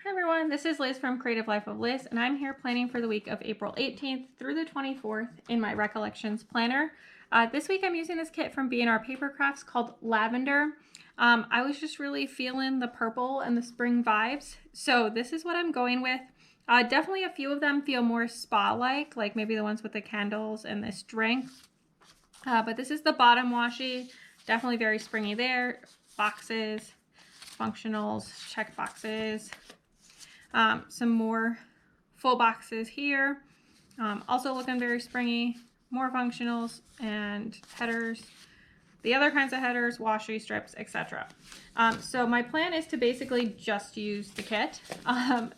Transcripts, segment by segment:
Hi everyone, this is Liz from Creative Life of Liz, and I'm here planning for the week of April 18th through the 24th in my Recollections planner. This week I'm using this kit from B&R Paper Crafts called Lavender. I was just really feeling the purple and the spring vibes, so this is what I'm going with. Definitely a few of them feel more spa-like maybe the ones with the candles and the string. But this is the bottom washi, definitely very springy there. Boxes, functionals, check boxes. Some more full boxes here, also looking very springy, more functionals and headers, the other kinds of headers, washi strips, etc. So my plan is to basically just use the kit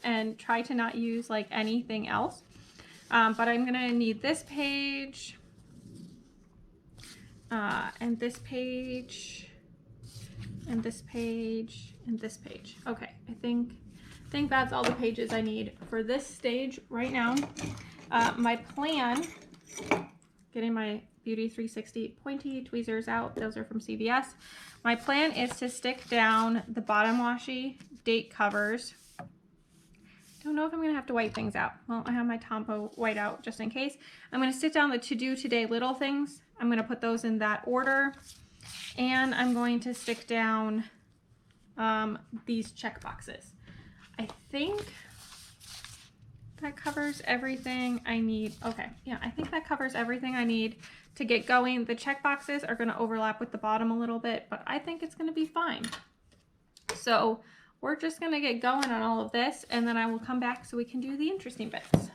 and try to not use like anything else. But I'm gonna need this page and this page and this page and this page. Okay, I think that's all the pages I need for this stage right now. My plan, getting my Beauty 360 pointy tweezers out, those are from CVS. My plan is to stick down the bottom washi date covers. Don't know if I'm gonna have to white things out. Well, I have my Tombow white out just in case. I'm gonna stick down the to do today little things. I'm gonna put those in that order. And I'm going to stick down these check boxes. I think that covers everything I need. Okay, yeah, I think that covers everything I need to get going. The check boxes are going to overlap with the bottom a little bit, but I think it's going to be fine. So we're just going to get going on all of this, and then I will come back so we can do the interesting bits.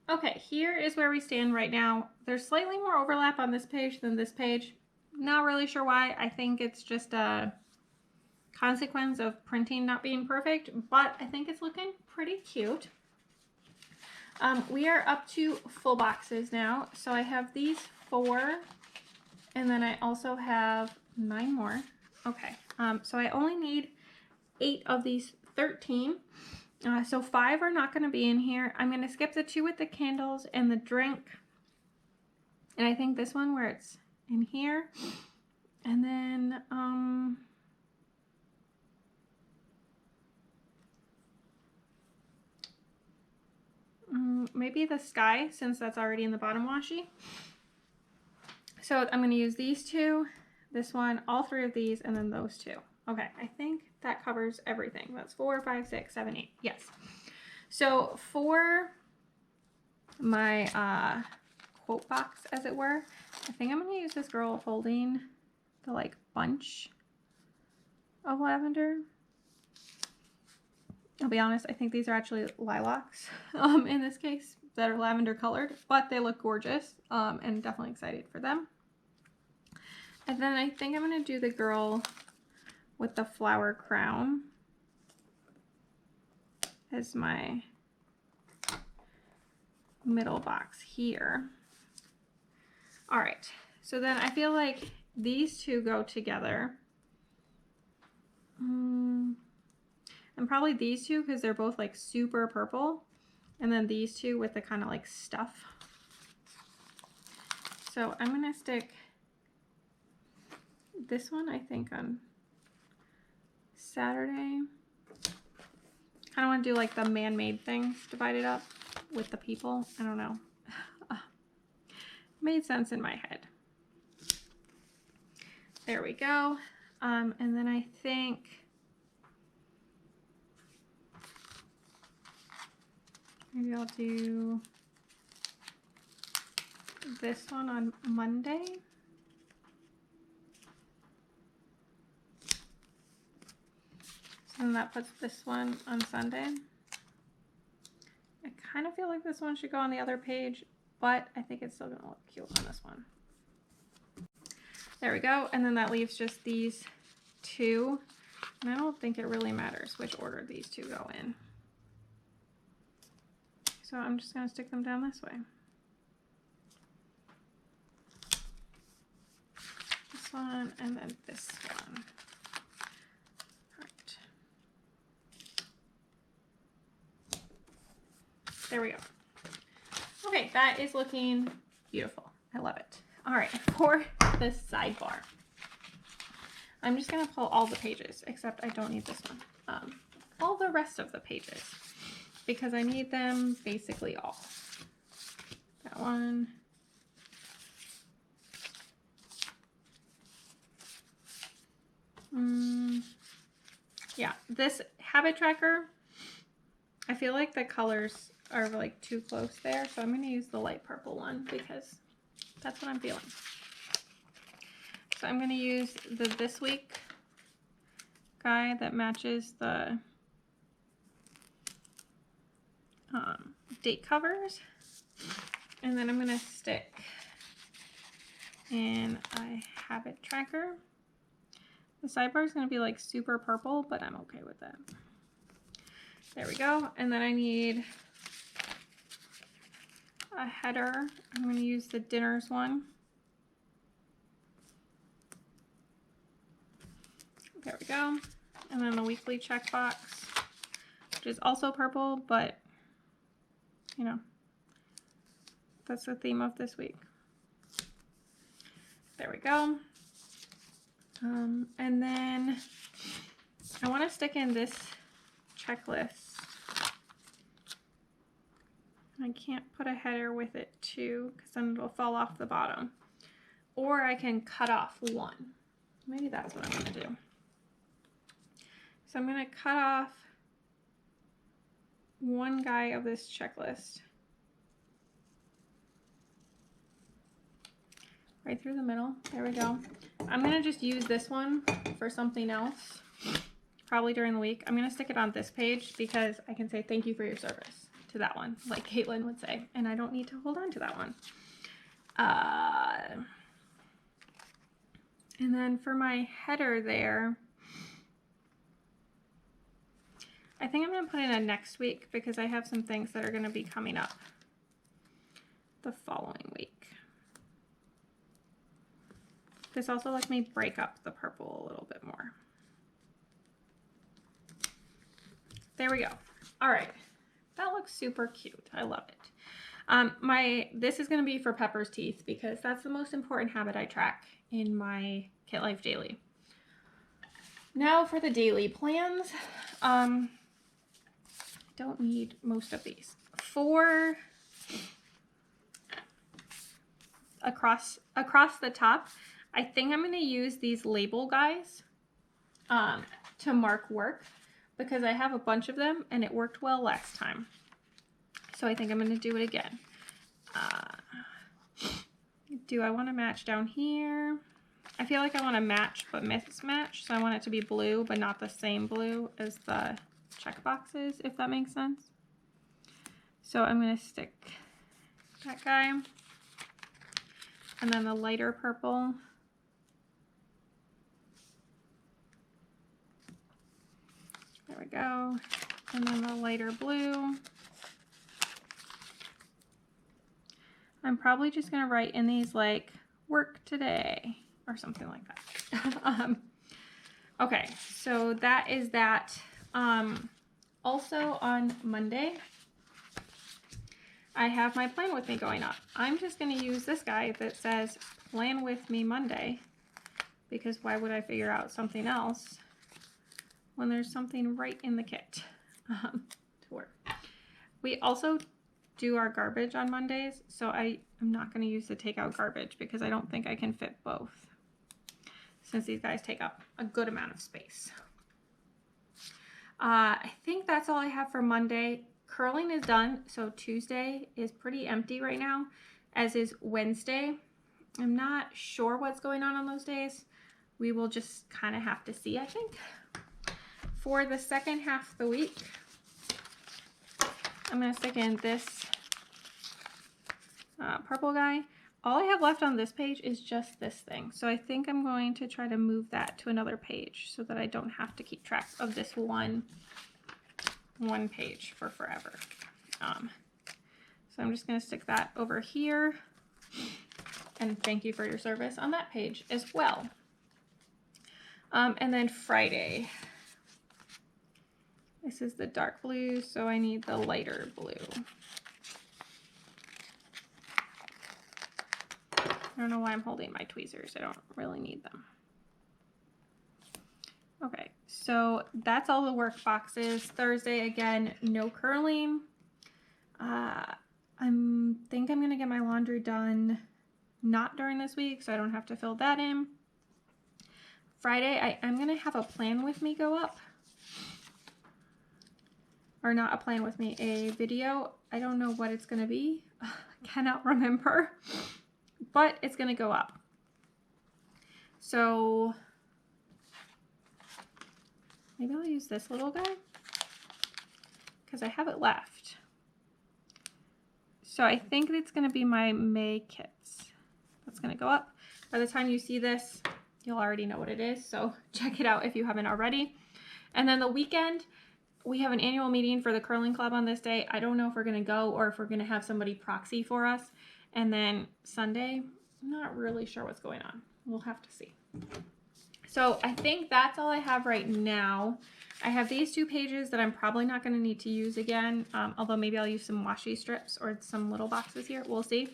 Okay, here is where we stand right now. There's slightly more overlap on this page than this page. Not really sure why. I think it's just a consequence of printing not being perfect, but I think it's looking pretty cute. We are up to full boxes now. So I have these 4, and then I also have 9 more. Okay, so I only need 8 of these 13. So 5 are not going to be in here. I'm going to skip the 2 with the candles and the drink. And I think this one where it's in here. And then, maybe the sky, since that's already in the bottom washi. So I'm going to use these 2, this one, all 3 of these, and then those 2. Okay, I think that covers everything. That's 4, 5, 6, 7, 8. Yes. So for my quote box, as it were, I think I'm going to use this girl holding the like bunch of lavender. I'll be honest, I think these are actually lilacs in this case that are lavender colored, but they look gorgeous and definitely excited for them. And then I think I'm going to do the girl with the flower crown as my middle box here. All right, so then I feel like these 2 go together. And probably these 2 because they're both like super purple, and then these 2 with the kind of like stuff. So I'm gonna stick this one, I think, on Saturday. I don't want to do like the man-made things divided up with the people. I don't know. Made sense in my head. There we go. And then I think maybe I'll do this one on Monday. So then that puts this one on Sunday. I kind of feel like this one should go on the other page, but I think it's still gonna look cute on this one. There we go. And then that leaves just these two. And I don't think it really matters which order these two go in. So I'm just gonna stick them down this way. This one and then this one. All right. There we go. Okay, that is looking beautiful. I love it. All right, for the sidebar, I'm just gonna pull all the pages, except I don't need this one. All the rest of the pages, because I need them basically all. That one. Yeah, this habit tracker, I feel like the colors are like too close there, so I'm going to use the light purple one because that's what I'm feeling. So I'm going to use the This Week guy that matches the date covers, and then I'm going to stick in a habit tracker. The sidebar is going to be like super purple, but I'm okay with that. There we go. And then I need a header. I'm going to use the Dinners one. There we go. And then the weekly checkbox, which is also purple, but you know, that's the theme of this week. There we go. And then I want to stick in this checklist. I can't put a header with it too, because then it'll fall off the bottom. Or I can cut off one. Maybe that's what I'm going to do. So I'm going to cut off one guy of this checklist. Right through the middle. There we go. I'm going to just use this one for something else, probably during the week. I'm going to stick it on this page because I can say thank you for your service to that one, like Caitlin would say, and I don't need to hold on to that one. And then for my header there, I think I'm going to put in a next week because I have some things that are going to be coming up the following week. This also lets me break up the purple a little bit more. There we go. All right, that looks super cute. I love it. This is going to be for Pepper's teeth because that's the most important habit I track in my Kit Life Daily. Now for the daily plans. Don't need most of these. For across the top, I think I'm going to use these label guys to mark work because I have a bunch of them and it worked well last time. So I think I'm going to do it again. Do I want to match down here? I feel like I want to match but mismatch. So I want it to be blue but not the same blue as the check boxes, if that makes sense. So I'm going to stick that guy. And then the lighter purple. There we go. And then the lighter blue. I'm probably just going to write in these like work today or something like that. Okay, so that is that. Also on Monday, I have my Plan With Me going up. I'm just going to use this guy that says Plan With Me Monday because why would I figure out something else when there's something right in the kit to work. We also do our garbage on Mondays, so I'm not going to use the take out garbage because I don't think I can fit both. since these guys take up a good amount of space. I think that's all I have for Monday. Curling is done, so Tuesday is pretty empty right now, as is Wednesday. I'm not sure what's going on those days. We will just kind of have to see, I think. For the second half of the week, I'm going to stick in this purple guy. All I have left on this page is just this thing. So I think I'm going to try to move that to another page so that I don't have to keep track of this one page for forever. So I'm just going to stick that over here. And thank you for your service on that page as well. And then Friday. This is the dark blue, so I need the lighter blue. I don't know why I'm holding my tweezers. I don't really need them. Okay, so that's all the work boxes. Thursday, again, no curling. I think I'm gonna get my laundry done not during this week, so I don't have to fill that in. Friday, I'm gonna have a plan with me go up. Or not a plan with me, a video. I don't know what it's gonna be. I cannot remember. But it's going to go up. So maybe I'll use this little guy because I have it left. So I think it's going to be my May kits. That's going to go up. By the time you see this, you'll already know what it is. So check it out if you haven't already. And then the weekend, we have an annual meeting for the curling club on this day. I don't know if we're going to go or if we're going to have somebody proxy for us. And then Sunday, I'm not really sure what's going on. We'll have to see. So I think that's all I have right now. I have these two pages that I'm probably not going to need to use again, although maybe I'll use some washi strips or some little boxes here. We'll see.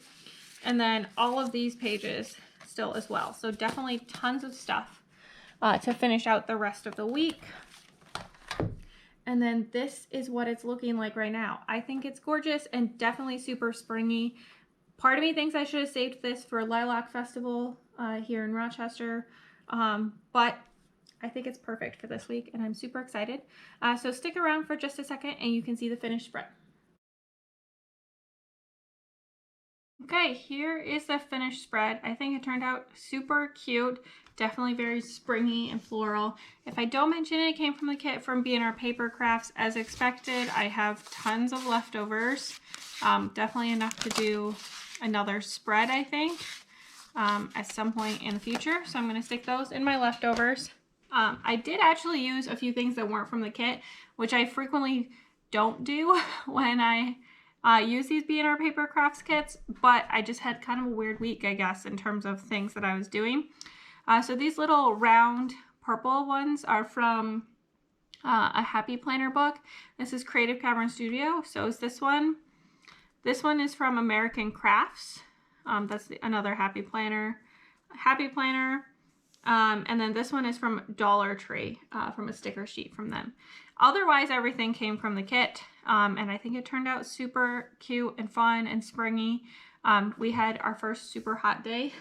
And then all of these pages still as well. So definitely tons of stuff to finish out the rest of the week. And then this is what it's looking like right now. I think it's gorgeous and definitely super springy. Part of me thinks I should have saved this for Lilac Festival here in Rochester, but I think it's perfect for this week and I'm super excited. So stick around for just a second and you can see the finished spread. Okay, here is the finished spread. I think it turned out super cute, definitely very springy and floral. If I don't mention it, it came from the kit from B&R Paper Crafts as expected. I have tons of leftovers, definitely enough to do another spread, I think, at some point in the future. So I'm going to stick those in my leftovers. I did actually use a few things that weren't from the kit, which I frequently don't do when I use these B&R Paper Crafts kits, but I just had kind of a weird week, I guess, in terms of things that I was doing. So these little round purple ones are from a Happy Planner book. This is Creative Cavern Studio. So is this one. This one is from American Crafts. That's another Happy Planner. And then this one is from Dollar Tree, from a sticker sheet from them. Otherwise, everything came from the kit. And I think it turned out super cute and fun and springy. We had our first super hot day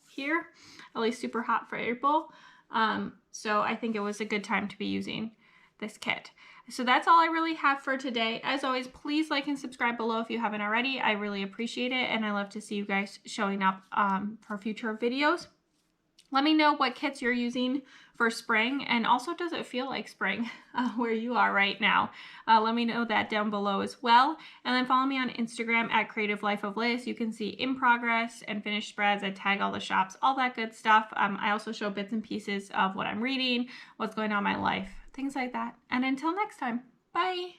here, at least super hot for April. So I think it was a good time to be using this kit. So that's all I really have for today. As always, please like and subscribe below if you haven't already. I really appreciate it, and I love to see you guys showing up for future videos. Let me know what kits you're using for spring, and also does it feel like spring where you are right now? Let me know that down below as well. And then follow me on Instagram at Creative Life of Liz. You can see in progress and finished spreads. I tag all the shops, all that good stuff. I also show bits and pieces of what I'm reading, what's going on in my life, things like that. And until next time, bye.